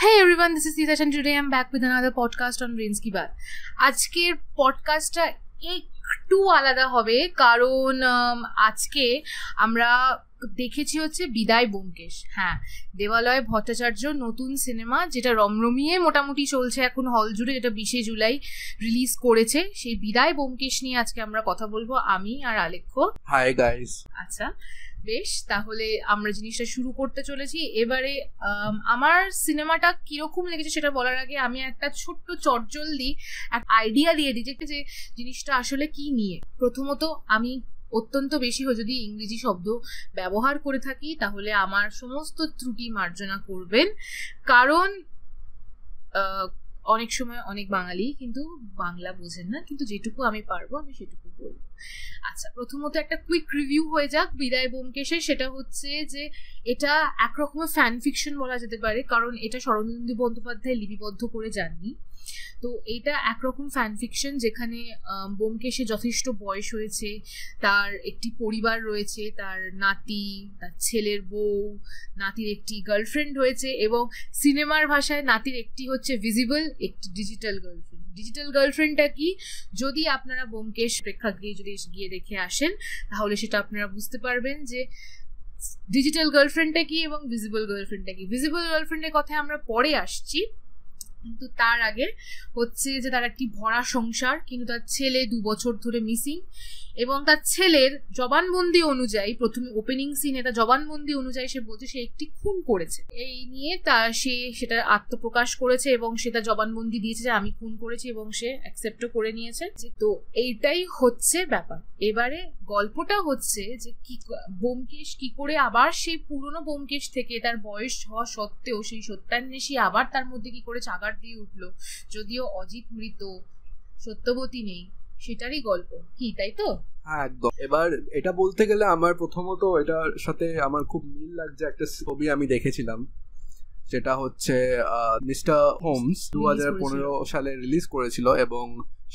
Hey everyone, this is Sita and today I'm back with another podcast on Brains Ki Baat. আজকের পডকাস্টটা একটু আলাদা হবে কারণ আজকে আমরা দেখেছি হচ্ছে বিদায় ব্যোমকেশ। হ্যাঁ, দেবালয় ভট্টাচার্য নতুন সিনেমা যেটা রমরমিয়ে মোটামুটি চলছে এখন হল জুড়ে, যেটা 20শে জুলাই রিলিজ করেছে, সেই বিদায় ব্যোমকেশ নিয়ে আজকে আমরা কথা বলবো আমি আর আলেখ্য। Hi guys. আচ্ছা বেশ, তাহলে আমরা জিনিসটা শুরু করতে চলেছি। এবারে আমার সিনেমাটা কিরকম লেগেছে সেটা বলার আগে আমি একটা ছোট্ট চটজলদি একটা আইডিয়া দিয়ে দিই যে জিনিসটা আসলে কি নিয়ে। প্রথমত আমি অত্যন্ত বেশি যদি ইংরেজি শব্দ ব্যবহার করে থাকি তাহলে আমার সমস্ত ত্রুটি মার্জনা করবেন, কারণ অনেক সময় অনেক বাঙালি কিন্তু বাংলা বোঝেন না, কিন্তু যেটুকু আমি পারবো আমি সেটুকু বলবো। আচ্ছা, প্রথমত একটা কুইক রিভিউ হয়ে যাক বিদায় ব্যোমকেশের। সেটা হচ্ছে যে এটা একরকমের ফ্যান ফিকশন বলা যেতে পারে, কারণ এটা শরদিন্দু বন্দ্যোপাধ্যায় লিপিবদ্ধ করে যাননি। তো এটা একরকম ফ্যান ফিকশন যেখানে ব্যোমকেশের যথেষ্ট বয়স হয়েছে, তার একটি পরিবার রয়েছে, তার নাতি, তার ছেলের বউ, নাতির একটি গার্লফ্রেন্ড হয়েছে, এবং সিনেমার ভাষায় নাতির একটি হচ্ছে ভিজিবল, একটি ডিজিটাল গার্লফ্রেন্ড। ডিজিটাল গার্লফ্রেন্ডটা কি, যদি আপনারা ব্যোমকেশ প্রেক্ষাগৃহে যদি গিয়ে দেখে আসেন তাহলে সেটা আপনারা বুঝতে পারবেন যে ডিজিটাল গার্লফ্রেন্ডটা কি এবং ভিজিবল গার্লফ্রেন্ডটা কি। ভিজিবল গার্লফ্রেন্ডের কথা আমরা পরে আসছি, কিন্তু তার আগে হচ্ছে যে তার একটি ভরা সংসার, কিন্তু তার ছেলে 2 বছর ধরে মিসিং, এবং তার ছেলের জবানবন্দি অনুযায়ী, প্রথমে ওপেনিং সিনে তার জবানবন্দি অনুযায়ী সে বলছে সে একটি খুন করেছে। এই নিয়ে সে সেটা আত্মপ্রকাশ করেছে এবং সে তার জবানবন্দি দিয়েছে যে আমি খুন করেছি, এবং সে অ্যাকসেপ্টও করে নিয়েছে। তো এইটাই হচ্ছে ব্যাপার। এবারে গল্পটা হচ্ছে যে কি ব্যোমকেশ কি করে আবার সেই পুরনো ব্যোমকেশ থেকে তার বয়স হওয়া সত্ত্বেও সেই সত্যান্বেষী আবার তার মধ্যে কি করে চাগার দিয়ে উঠলো, যদিও অজিত মৃত, সত্যবতী নেই, সেটারই গল্প কি, তাই তো? হ্যাঁ একদম। এবার এটা বলতে গেলে আমার প্রথমত এটার সাথে আমার খুব মিল লাগছে একটা ছবি আমি দেখেছিলাম, যেটা হচ্ছে মিস্টার হোমস 2015 সালে রিলিজ করেছিল, এবং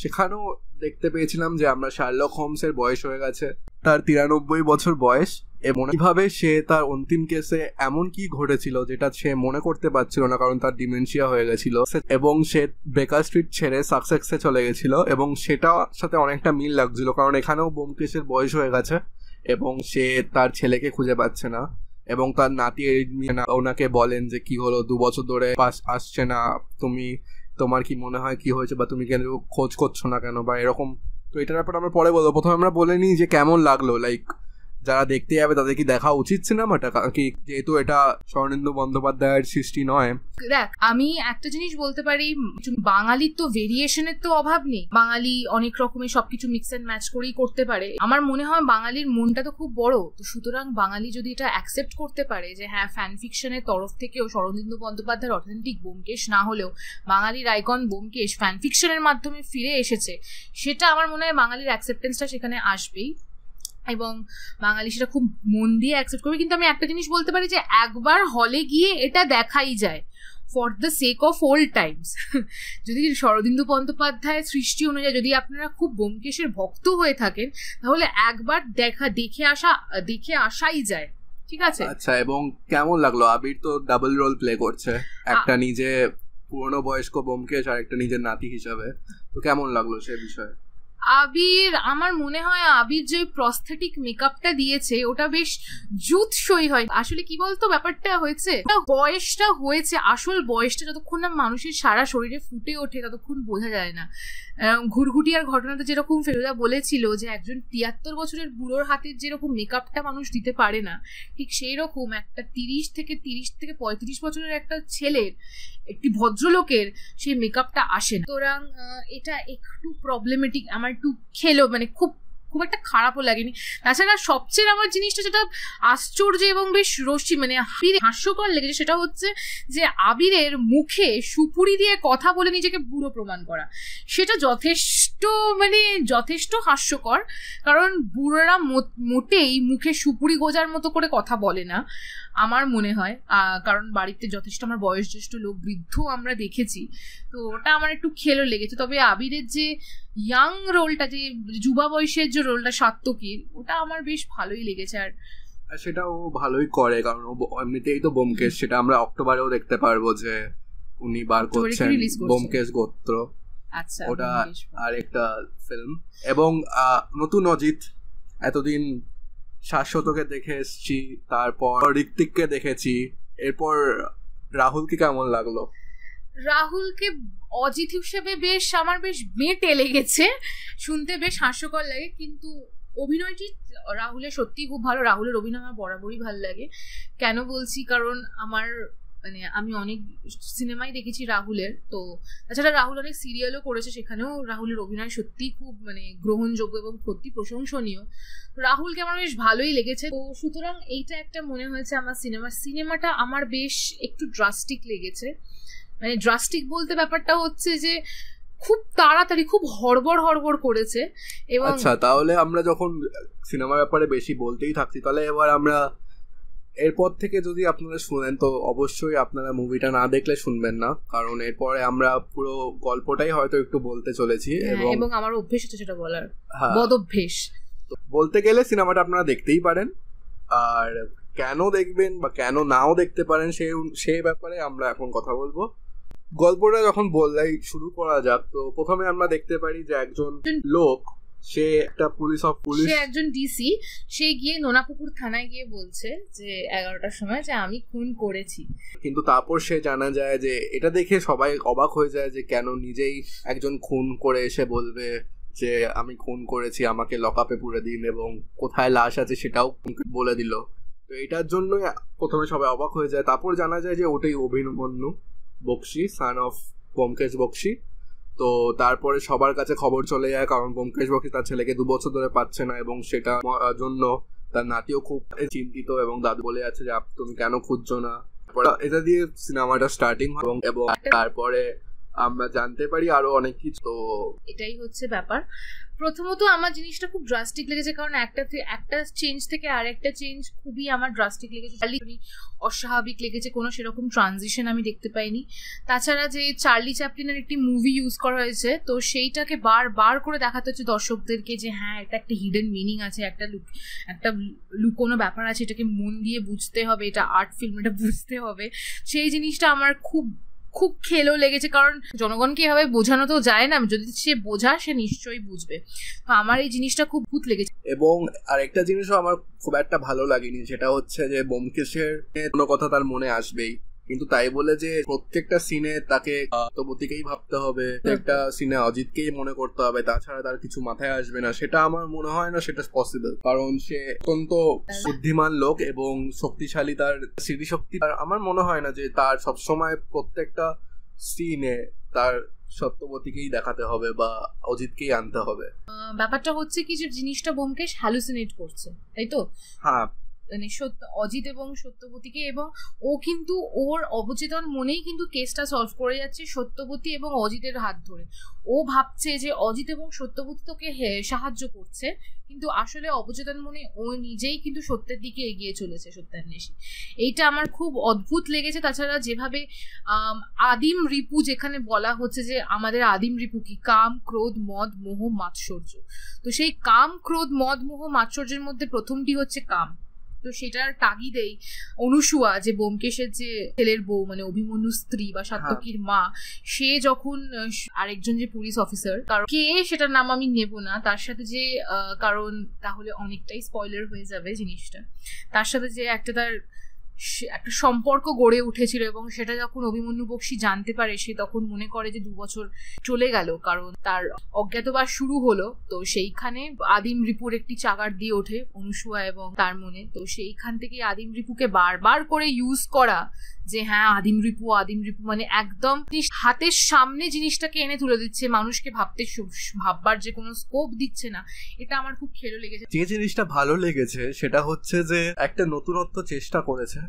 সেখানেও দেখতে পেয়েছিলাম যে আমরা শার্লক হোমসের বয়স হয়ে গেছে, তার 93 বছর বয়স, এবং কিভাবে সে তার অন্তিম কেসে এমন কি ঘটেছিল যেটা সে মনে করতে পারছিল না, কারণ তার ডিমেনশিয়া হয়ে গেছিল, এবং সে বেকার স্ট্রিট ছেড়ে সাসেক্সে চলে গেছিল, এবং সেটার সাথে অনেকটা মিল লাগছিল, কারণ এখানেও ব্যোমকেশের বয়স হয়ে গেছে এবং সে তার ছেলেকে খুঁজে পাচ্ছে না, এবং তার নাতি ওনাকে বলেন যে কি হলো, 2 বছর ধরে আসছে না, তোমার কি মনে হয় কি হয়েছে, বা তুমি কেন খোঁজ করছো না কেন, বা এরকম। তো এটার ব্যাপারে আমরা পরে বলবো। প্রথমে আমরা বলে নিই যে কেমন লাগলো, লাইক যারা দেখতে যাবে তাদের কি দেখা উচিত সিনেমাটা, কি যেহেতু এটা শরদিন্দু বন্দ্যোপাধ্যায়ের সৃষ্টি নয়। দেখ, আমি একটা জিনিস বলতে পারি, বাঙালির তো ভেরিয়েশনের তো অভাব নেই, বাঙালি অনেক রকমের সবকিছু মিক্স অ্যান্ড ম্যাচ করেই করতে পারে। আমার মনে হয় বাঙালির মনটা তো খুব বড়, তো সুতরাং বাঙালি যদি এটা অ্যাকসেপ্ট করতে পারে যে হ্যাঁ ফ্যান ফিকশনের তরফ থেকেও শরদিন্দু বন্দ্যোপাধ্যায়ের অথেন্টিক ব্যোমকেশ না হলেও বাঙালির আইকন ব্যোমকেশ ফ্যান ফিকশনের মাধ্যমে ফিরে এসেছে, সেটা আমার মনে হয় বাঙালির অ্যাকসেপ্টেন্সটা সেখানে আসবেই, এবং বাঙালি সেটা খুব মন দিয়ে অ্যাকসেপ্ট করবে। কিন্তু আমি একটা জিনিস বলতে পারি যে একবার হলে গিয়ে এটা দেখাই যায় for the sake of old Times. যদি শরদিন্দু বন্দ্যোপাধ্যায়ের সৃষ্টি অনুযায়ী যদি আপনারা খুব ব্যোমকেশের ভক্ত হয়ে থাকেন তাহলে একবার দেখে আসাই যায়, ঠিক আছে? আচ্ছা, এবং কেমন লাগলো? আবির তো ডাবল রোল প্লে করছে, একটা নিজে পুরনো বয়স্ক ব্যোমকেশ আর একটা নিজের নাতি হিসাবে, তো কেমন লাগলো সে বিষয়ে? আবির, আমার মনে হয় আবির যে প্রস্থেটিক মেকআপটা দিয়েছে ওটা বেশ জুৎসই হয়। আসলে কি বলতো, ব্যাপারটা হয়েছে বয়সটা হয়েছে, আসল বয়সটা যতক্ষণ না মানুষের সারা শরীরে ফুটে ওঠে ততক্ষণ বোঝা যায় না। ঘুরঘুটিয়ার ঘটনাতে যেরকম ফেলুদা বলেছিল যে একজন 73 বছরের বুড়োর হাতের যেরকম মেকআপটা মানুষ দিতে পারে না, ঠিক সেই রকম একটা 30 থেকে 35 বছরের একটা ছেলের, একটি ভদ্রলোকের সেই মেকআপটা আসে না। সুতরাং এটা একটু প্রবলেমেটিক, আমার একটু মানে খুব একটা খারাপও লাগেনি। তাছাড়া সবচেয়ে আমার জিনিসটা যেটা আশ্চর্য এবং বেশ মানে হাস্যকর লেগেছে সেটা হচ্ছে যে আবিরের মুখে সুপুরি দিয়ে কথা বলে নিজেকে বুড়ো প্রমাণ করা, সেটা যথেষ্ট হাস্যকর, কারণ বুড়োরা মোটেই মুখে সুপুরি গোজার মতো করে কথা বলে না আমার মনে হয়, কারণ বাড়িতে যথেষ্ট আমার বয়োজ্যেষ্ঠ লোক, বৃদ্ধ আমরা দেখেছি, তো ওটা আমার একটু খেলো লেগেছে। তবে আবিরের যে ইয়াং রোলটা, যে যুবা বয়সের যে রোলটা সাত্তকীর, ওটা আমার বেশ ভালোই লেগেছে। আর সেটা ও ভালোই করে, কারণ ও এমনিতেই তো ব্যোমকেশ, সেটা আমরা অক্টোবরেও দেখতে পারবো যে উনি বার করছেন ব্যোমকেশ গোত্র। আচ্ছা, ওটা আরেকটা ফিল্ম। এবং নতুন অজিত, এতদিন শাশ্বতকে দেখে এসছি, তারপর ঋত্বিককে দেখেছি, এরপর রাহুলকে কেমন লাগলো? রাহুলকে অজিত হিসেবে বেশ আমার বেশ মেটে লেগেছে, শুনতে বেশ হাস্যকর লাগে, কিন্তু অভিনয়টি রাহুলের সত্যিই খুব ভালো। রাহুলের অভিনয় আমার বরাবরই ভালো লাগে। কেন বলছি, কারণ আমার মানে আমি অনেক সিনেমাই দেখেছি রাহুলের, তো তাছাড়া রাহুল অনেক সিরিয়ালও করেছে, সেখানেও রাহুলের অভিনয় সত্যিই খুব মানে গ্রহণযোগ্য এবং সত্যি প্রশংসনীয়। রাহুলকে আমার বেশ ভালোই লেগেছে, তো সুতরাং এইটা একটা মনে হয়েছে আমার সিনেমাটা আমার বেশ একটু ড্রাস্টিক লেগেছে। মানে ড্রাস্টিক বলতে ব্যাপারটা হচ্ছে যে খুব তাড়াতাড়ি খুব হড়বড় করেছে। এবং আচ্ছা, তাহলে আমরা যখন সিনেমার ব্যাপারে বেশি বলতেই থাকছি, তাহলে এবার আমরা এরপর থেকে যদি আপনারা শুনেন তো অবশ্যই আপনারা মুভিটা না দেখলে শুনবেন না, কারণ এরপরে আমরা পুরো গল্পটাই হয়তো একটু বলতে চলেছি। এবং আমার অভ্যেস হচ্ছে সেটা বলার, বদ অভ্যেস। বলতে গেলে সিনেমাটা আপনারা দেখতেই পারেন, আর কেন দেখবেন বা কেন নাও দেখতে পারেন সেই ব্যাপারে আমরা এখন কথা বলবো। গল্পটা যখন বললাই শুরু করা যাক, তো প্রথমে আমরা দেখতে পারি যে একজন লোক, সে একটা পুলিশ, সে একজন ডিসি, সে গিয়ে নোনাপুকুর থানায় গিয়ে বলছে যে 11টার সময় যে আমি খুন করেছি। কিন্তু তারপর সে জানা যায় যে এটা দেখে সবাই অবাক হয়ে যায় যে কেন নিজেই একজন খুন করে এসে বলবে যে আমি খুন করেছি, আমাকে লকআপে পুরে দিন, এবং কোথায় লাশ আছে সেটাও বলে দিল। তো এটার জন্যই প্রথমে সবাই অবাক হয়ে যায়। তারপর জানা যায় যে ওটাই অভিমন্যু বক্সি, সান অফ ব্যোমকেশ বক্সি। তো তারপরে সবার কাছে খবর চলে যায়, কারণ ব্যোমকেশ বক্সি তার ছেলেকে 2 বছর ধরে পাচ্ছে না, এবং সেটা জন্য তার নাতিও খুব চিন্তিত, এবং দাদু বলে আছে যে তুমি কেন খুঁজছো না। এটা দিয়ে সিনেমাটা স্টার্টিং হয়, এবং তারপরে আমরা জানতে পারি আরো অনেক কিছু। তো এটাই হচ্ছে ব্যাপার। প্রথমত আমার জিনিসটা খুব ড্রাস্টিক লেগেছে, কারণ একটা চেঞ্জ থেকে আরেকটা চেঞ্জ খুবই আমার ড্রাস্টিক লেগেছে, অস্বাভাবিক লেগেছে। কোনো সেরকম ট্রানজিশন আমি দেখতে পাইনি। তাছাড়া যে চার্লি চ্যাপলিনের একটি মুভি ইউজ করা হয়েছে, তো সেইটাকে বার করে দেখাতে হচ্ছে দর্শকদেরকে যে হ্যাঁ, এটা একটা হিডেন মিনিং আছে, একটা লুকোনো ব্যাপার আছে, এটাকে মন দিয়ে বুঝতে হবে, এটা আর্ট ফিল্ম, এটা বুঝতে হবে। সেই জিনিসটা আমার খুব খুব খেলো লেগেছে, কারণ জনগণকে এভাবে বোঝানো তো যায় না, যদি সে বোঝা সে নিশ্চয়ই বুঝবে। তো আমার এই জিনিসটা খুব ভূত লেগেছে। এবং আরেকটা জিনিসও আমার খুব একটা ভালো লাগেনি, যেটা হচ্ছে যে ব্যোমকেশের কোনো কথা তার মনে আসবেই, কিন্তু তাই বলে যে প্রত্যেকটা সিনে তাকে সত্যবতীকেই ভাবতে হবে, প্রত্যেকটা সিনে অজিতকেই মনে করতে হবে, তাছাড়া তার কিছু মাথায় আসবে না, সেটা আমার মনে হয় না সেটা পসিবল। কারণ সে অত্যন্ত বুদ্ধিমান লোক এবং শক্তিশালী, তার স্মৃতিশক্তি। আমার মনে হয় না যে তার সবসময় প্রত্যেকটা সিনে তার সত্যবতীকেই দেখাতে হবে বা অজিতকেই আনতে হবে। ব্যাপারটা হচ্ছে কি যে জিনিসটা ব্যোমকেশ হ্যালুসিনেট করছে, তাই তো? হ্যাঁ, মানে অজিত এবং সত্যবতীকে, এবং ও কিন্তু ওর অবচেতন মনেই কিন্তু কেসটা সলভ করে যাচ্ছে সত্যবতী এবং অজিতের হাত ধরে। ও ভাবছে যে অজিত এবং সত্যবতী তোকে সাহায্য করছে, কিন্তু আসলে অবচেতন মনে ও নিজেই কিন্তু সত্যের দিকে এগিয়ে চলেছে, সত্যান্বেষী। এইটা আমার খুব অদ্ভুত লেগেছে। তাছাড়া যেভাবে আদিম রিপু, যেখানে বলা হচ্ছে যে আমাদের আদিম রিপু কি কাম, ক্রোধ, মদ, মোহ, মাৎসর্য। তো সেই কাম, ক্রোধ, মদ, মোহ, মাৎসর্যের মধ্যে প্রথমটি হচ্ছে কাম। তো সেটার তাগিদেই অনুসুয়া, যে ব্যোমকেশের যে ছেলের বউ, মানে অভিমন্যু স্ত্রী বা সাত্যকীর মা, সে যখন আরেকজন যে পুলিশ অফিসার, কারণ কে সেটার নাম আমি নেব না, তার সাথে যে কারণ তাহলে অনেকটাই স্পয়লার হয়ে যাবে জিনিসটা, তার সাথে যে একটা সম্পর্ক গড়ে উঠেছিল, এবং সেটা যখন অভিমন্যু বক্সী জানতে পারে, সে তখন মনে করে যে 2 বছর চলে গেল, কারণ তার অজ্ঞাতবাস শুরু হলো। তো সেইখানে আদিম রিপুর একটি চাগার দিয়ে ওঠে অনুসুয়া এবং তার মনে। তো সেইখান থেকে আদিম রিপুকে বারবার করে ইউজ করা, যে হ্যাঁ আদিম রিপু মানে একদম হাতের সামনে জিনিসটাকে এনে তুলে দিচ্ছে, মানুষকে ভাববার যে কোনো স্কোপ দিচ্ছে না। এটা আমার খুব খেলো লেগেছে। যে জিনিসটা ভালো লেগেছে সেটা হচ্ছে যে একটা নতুনত্ব চেষ্টা করেছে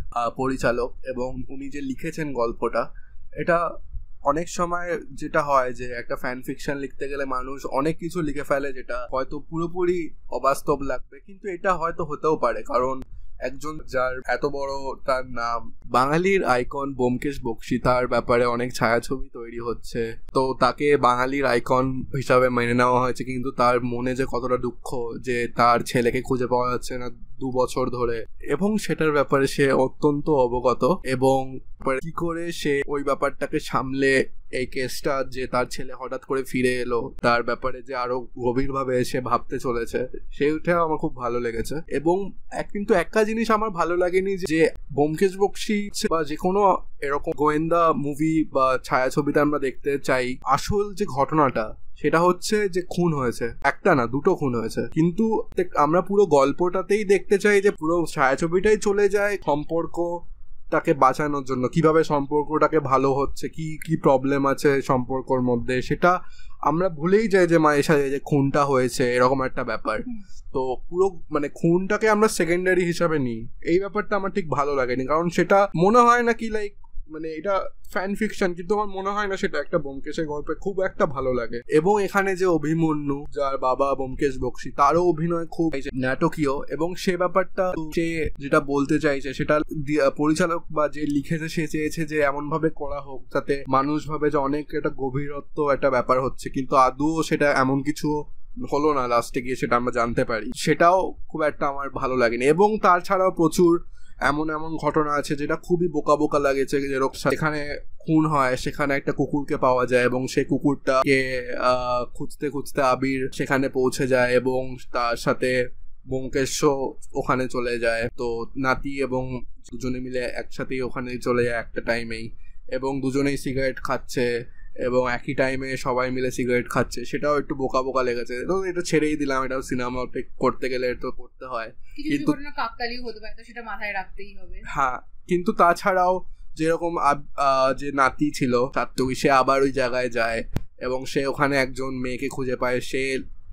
পরিচালক, এবং উনি যে লিখেছেন গল্পটা, এটা অনেক সময় যেটা হয় যে একটা ফ্যান ফিকশন লিখতে গেলে মানুষ অনেক কিছু লিখে ফেলে যেটা হয়তো পুরোপুরি অবাস্তব লাগবে, কিন্তু এটা হয়তো হতেও পারে, কারণ একজন যার এত বড় তার নাম, বাঙালির আইকন ব্যোমকেশ বক্সী, তার ব্যাপারে অনেক ছায়াছবি তৈরি হচ্ছে, তো তাকে বাঙালির আইকন হিসাবে মেনে নেওয়া হয়েছে, কিন্তু তার মনে যে কতটা দুঃখ যে তার ছেলেকে খুঁজে পাওয়া যাচ্ছে না 2 বছর ধরে, এবং সেটার ব্যাপারে সে অত্যন্ত অবগত, এবং কি করে সে ওই ব্যাপারটাকে সামলে এই কেসটা যে তার ছেলে হঠাৎ করে ফিরে এলো তার ব্যাপারে যে আরো গভীরভাবে এসে ভাবতে চলেছে, সেইটা আমার খুব ভালো লেগেছে। এবং কিন্তু একটা জিনিস আমার ভালো লাগেনি, যে ব্যোমকেশ বক্সী বা যে কোনো এরকম গোয়েন্দা মুভি বা ছায়াছবিতে আমরা দেখতে চাই আসল যে ঘটনাটা সেটা হচ্ছে যে খুন হয়েছে, একটা না 2টো খুন হয়েছে, কিন্তু আমরা পুরো গল্পটাতেই দেখতে চাই যে পুরো ছায়াছবিটাই চলে যায় সম্পর্ক তাকে বাঁচানোর জন্য, কিভাবে সম্পর্কটাকে ভালো হচ্ছে, কি কি প্রবলেম আছে সম্পর্কর মধ্যে, সেটা আমরা ভুলেই যাই যে মায়ের সাথে যে খুনটা হয়েছে এরকম একটা ব্যাপার। তো পুরো মানে খুনটাকে আমরা সেকেন্ডারি হিসাবে নিই, এই ব্যাপারটা আমার ঠিক ভালো লাগেনি, কারণ সেটা মনে হয় না কি লাইক মানে এটা ফ্যান ফিকশন, কিন্তু আমার মনে হয় না সেটা একটা ব্যোমকেশের গল্পে খুব একটা ভালো লাগে। এবং এখানে যে অভিমন্যু যার বাবা ব্যোমকেশ বক্সী, তারও অভিনয় খুব নাটকীয়, এবং সে ব্যাপারটা সে যেটা বলতে চাইছে সেটা পরিচালক বা যে লিখেছে সে চেয়েছে যে এমন ভাবে করা হোক যাতে মানুষ ভাবে যে অনেক একটা গভীরত্ব একটা ব্যাপার হচ্ছে, কিন্তু আদৌ সেটা এমন কিছু হলো না, লাস্টে গিয়ে সেটা আমরা জানতে পারি, সেটাও খুব একটা আমার ভালো লাগেনি। এবং তাছাড়াও প্রচুর এমন এমন ঘটনা আছে যেটা খুবই বোকা বোকা লাগেছে, যেখানে খুন হয় সেখানে একটা কুকুরকে পাওয়া যায়, এবং সেই কুকুরটাকে খুঁজতে খুঁজতে আবির সেখানে পৌঁছে যায়, এবং তার সাথে ব্যোমকেশ ওখানে চলে যায়, তো নাতি এবং দুজনে মিলে একসাথেই ওখানে চলে যায় একটা টাইমেই, এবং দুজনেই সিগারেট খাচ্ছে, এবং একই টাইমে সবাই মিলে সিগারেট খাচ্ছে, সেটাও একটু বোকা বোকা লেগেছে। তো এটা ছেড়েই দিলাম, এটাও সিনেমা করতে গেলে তো করতে হয়, কিন্তু কাকতালিও হতে পারে, তো সেটা মাথায় রাখতেই হবে। হ্যাঁ, কিন্তু তাছাড়াও যেরকম যে নাতি ছিল সাত্তকী, সে আবার ওই জায়গায় যায়, এবং সে ওখানে একজন মেয়েকে খুঁজে পায়, সে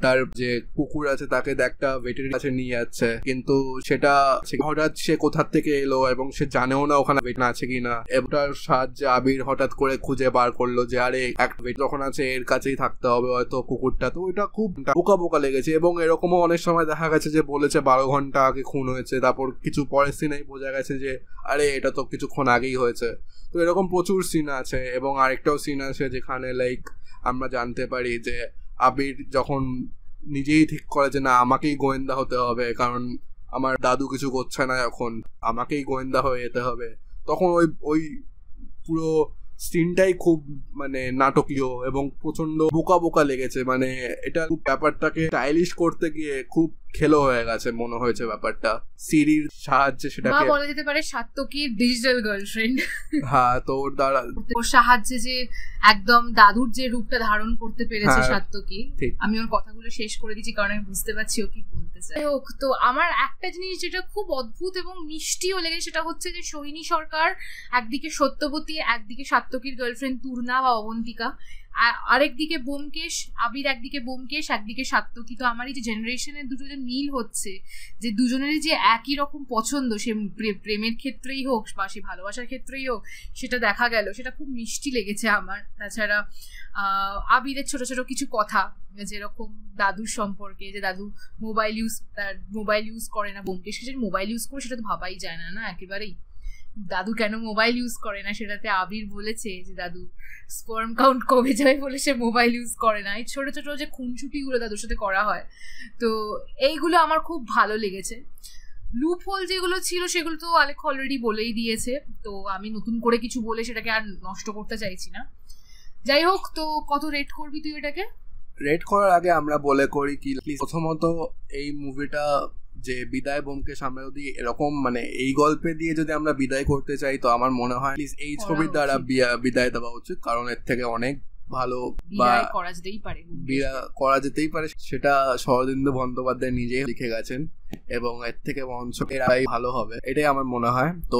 তার যে কুকুর আছে তাকে একটা ভেটেরিনারি কাছে নিয়ে যাচ্ছে, কিন্তু সেটা হঠাৎ সে কোথার থেকে এলো এবং সে জানেও না ওখানে ভেটেরিনারি আছে কিনা, এটার সাহায্যে আবির হঠাৎ করে খুঁজে বার করলো যে আরে একটা ভেট যখন আছে এর কাছেই থাকতে হবে হয়তো কুকুরটা, তো ওইটা খুব বোকা বোকা লেগেছে। এবং এরকমও অনেক সময় দেখা গেছে যে বলেছে 12 ঘন্টা আগে খুন হয়েছে, তারপর কিছু পরের সিনেই বোঝা গেছে যে আরে এটা তো কিছুক্ষণ আগেই হয়েছে। তো এরকম প্রচুর সিন আছে, এবং আরেকটাও সিন আছে যেখানে লাইক আমরা জানতে পারি যে আবির যখন নিজেই ঠিক করে যে না আমাকেই গোয়েন্দা হতে হবে, কারণ আমার দাদু কিছু করছে না, এখন আমাকেই গোয়েন্দা হয়ে যেতে হবে, তখন ওই পুরো সিনটাই খুব মানে নাটকীয় এবং প্রচন্ড বোকা বোকা লেগেছে। মানে এটা ব্যাপারটাকে স্টাইলিশ করতে গিয়ে খুব খেলো হয়ে গেছে মনে হয়েছে ব্যাপারটা, সিরির সাহায্যে সেটাকে বলা যেতে পারে সাত্তকীর ডিজিটাল গার্লফ্রেন্ড। হ্যাঁ, তো ওর দ্বারা ওর সাহায্যে যে একদম দাদুর যে রূপটা ধারণ করতে পেরেছে সাত্তকী। আমি ওর কথাগুলো শেষ করে দিচ্ছি কারণ আমি বুঝতে পারছি ও কি বলতে চায়। তো আমার একটা জিনিস যেটা খুব অদ্ভুত এবং মিষ্টিও লেগেছে সেটা হচ্ছে যে সোহিনী সরকার একদিকে সত্যবতী, একদিকে সাত্তকীর গার্লফ্রেন্ড তুর্না বা অবন্তিকা, আরেকদিকে ব্যোমকেশ, আবির একদিকে ব্যোমকেশ একদিকে সাত্তকী। তো আমার এই যে জেনারেশনের দুটো যে মিল হচ্ছে, যে দুজনেরই যে একই রকম পছন্দ, সে প্রেমের ক্ষেত্রেই হোক বা সে ভালোবাসার ক্ষেত্রেই হোক, সেটা দেখা গেল, সেটা খুব মিষ্টি লেগেছে আমার। তাছাড়া আবিরের ছোট ছোট কিছু কথা, যেরকম দাদুর সম্পর্কে, যে দাদু মোবাইল ইউজ করে না, ব্যোমকেশকে যে মোবাইল ইউজ করে সেটা তো ভাবাই যায় না, না একেবারেই। দাদু কেন মোবাইল ইউজ করে না সেটাতে আবির বলেছে যে দাদু স্পার্ম কাউন্ট কমে যায় বলে সে মোবাইল ইউজ করে না। এই ছোট ছোট যে খুনছুটিগুলো দাদুর সাথে করা হয়, তো এইগুলো আমার খুব ভালো লেগেছে। লুপ হোল যেগুলো ছিল সেগুলো তো আলেখ অলরেডি বলেই দিয়েছে, তো আমি নতুন করে কিছু বলে সেটাকে আর নষ্ট করতে চাইছি না। যাই হোক, তো কত রেট করবি তুই এটাকে? রেট করার আগে আমরা বলে করি কি, প্রথমত এই মুভিটা যে বিদায় ব্যোমকেশ আমরা যদি এরকম মানে এই গল্পে দিয়ে যদি আমরা বিদায় করতে চাই, তো আমার মনে হয় এই ছবির দ্বারা বিদায় দেওয়া উচিত, কারণ এর থেকে অনেক ভালো বা করা যেতেই পারে সেটা শরদিন্দু বন্দ্যোপাধ্যায় নিজেই লিখে গেছেন, এবং এর থেকে বঞ্চ এরাই ভালো হবে, এটাই আমার মনে হয়। তো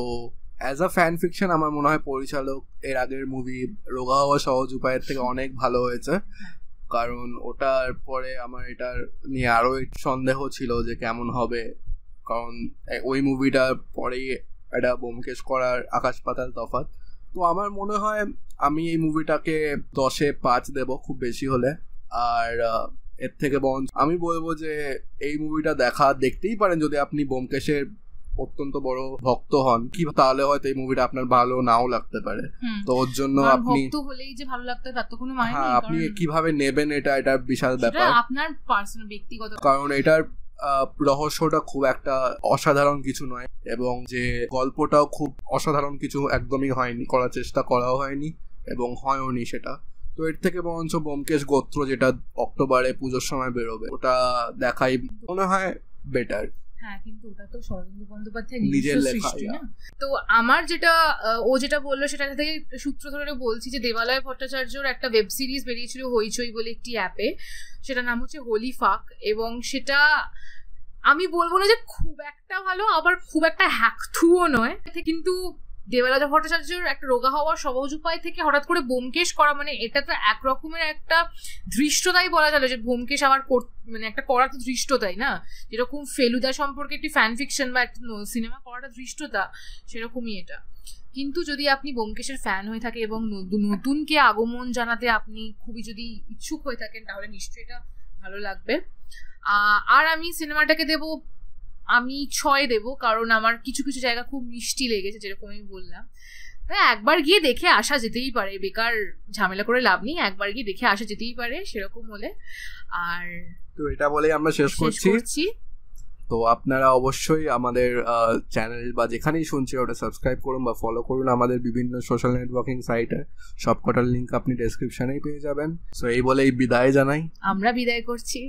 অ্যাজ আ ফ্যান ফিকশন আমার মনে হয় পরিচালক এর আগের মুভি রোগা হওয়া সহজ উপায়ের থেকে অনেক ভালো হয়েছে, কারণ ওটার পরে আমার এটার নিয়ে আরো একটু সন্দেহ ছিল যে কেমন হবে, কারণ ওই মুভিটার পরেই এটা ব্যোমকেশ করার আকাশ পাতাল তফাৎ। তো আমার মনে হয় আমি এই মুভিটাকে 10-এ 5 দেব খুব বেশি হলে, আর এর থেকে আমি বলবো যে এই মুভিটা দেখতেই পারেন যদি আপনি ব্যোমকেশের অত্যন্ত বড় ভক্ত হন কি, তাহলে হয়তো এই মুভিটা আপনার ভালো নাও লাগতে পারে। তো ওর জন্য আপনি ভক্ত হলেই যে ভালো লাগতে তার তো কোনো মানে নেই। হ্যাঁ, আপনি কিভাবে নেবেন এটা বিশাল ব্যাপার, আপনার পার্সোনাল ব্যক্তিগত, কারণ এটার রহস্যটা খুব একটা অসাধারণ কিছু নয়, এবং যে গল্পটাও খুব অসাধারণ কিছু একদমই হয়নি, করার চেষ্টা করাও হয়নি এবং হয়ওনি সেটা। তো এর থেকে বরঞ্চ ব্যোমকেশ গোত্র যেটা অক্টোবরে পুজোর সময় বেরোবে ওটা দেখাই মনে হয় বেটার। হ্যাঁ, কিন্তু ওটা তো শরদিন্দু বন্দ্যোপাধ্যায় নিজের লেখা না। তো আমার যেটা ও যেটা বললো সেটা থেকে সূত্র ধরে বলছি যে দেবালয় ভট্টাচার্যর একটা ওয়েব সিরিজ বেরিয়েছিল হইচই বলে একটি অ্যাপে, সেটার নাম হচ্ছে হোলি ফাক, এবং সেটা আমি বলবো না যে খুব একটা ভালো, আবার খুব একটা হ্যাকথুও নয়, কিন্তু দেবালয় ভট্টাচার্যর একটা রোগা হওয়ার সহজ উপায় থেকে হঠাৎ করে ব্যোমকেশ করা, মানে এটা তো একরকমের একটা ধৃষ্টতাই বলা যায় যে ব্যোমকেশ আবার মানে একটা করা তো ধৃষ্টতাই না, যেরকম ফেলুদা সম্পর্কে একটি ফ্যান ফিকশন বা একটা সিনেমা করাটা ধৃষ্টতা, সেরকমই এটা। কিন্তু যদি আপনি ব্যোমকেশের ফ্যান হয়ে থাকে এবং নতুনকে আগমন জানাতে আপনি খুবই যদি ইচ্ছুক হয়ে থাকেন, তাহলে নিশ্চয়ই এটা ভালো লাগবে। আর আমি সিনেমাটাকে দেব, আমি 6 দেব, কারণ আমার কিছু কিছু জায়গা খুব মিষ্টি লেগেছে, যেরকম আমি বললাম। তাই একবার গিয়ে দেখে আসা যেতেই পারে, বেকার ঝামেলা করে লাভ নেই, একবার গিয়ে দেখে আসা যেতেই পারে সেরকম হলে। আর তো এটা বলেই আমরা শেষ করছি। তো আপনারা অবশ্যই আমাদের চ্যানেল বা যেখানেই শুনছেন ওটা সাবস্ক্রাইব করুন বা ফলো করুন আমাদের বিভিন্ন সোশ্যাল নেটওয়ার্কিং সাইটে, সবকটার লিঙ্ক আপনি ডেসক্রিপশনেই পেয়ে যাবেন। সো এই বলেই বিদায় জানাই, আমরা বিদায় করছি।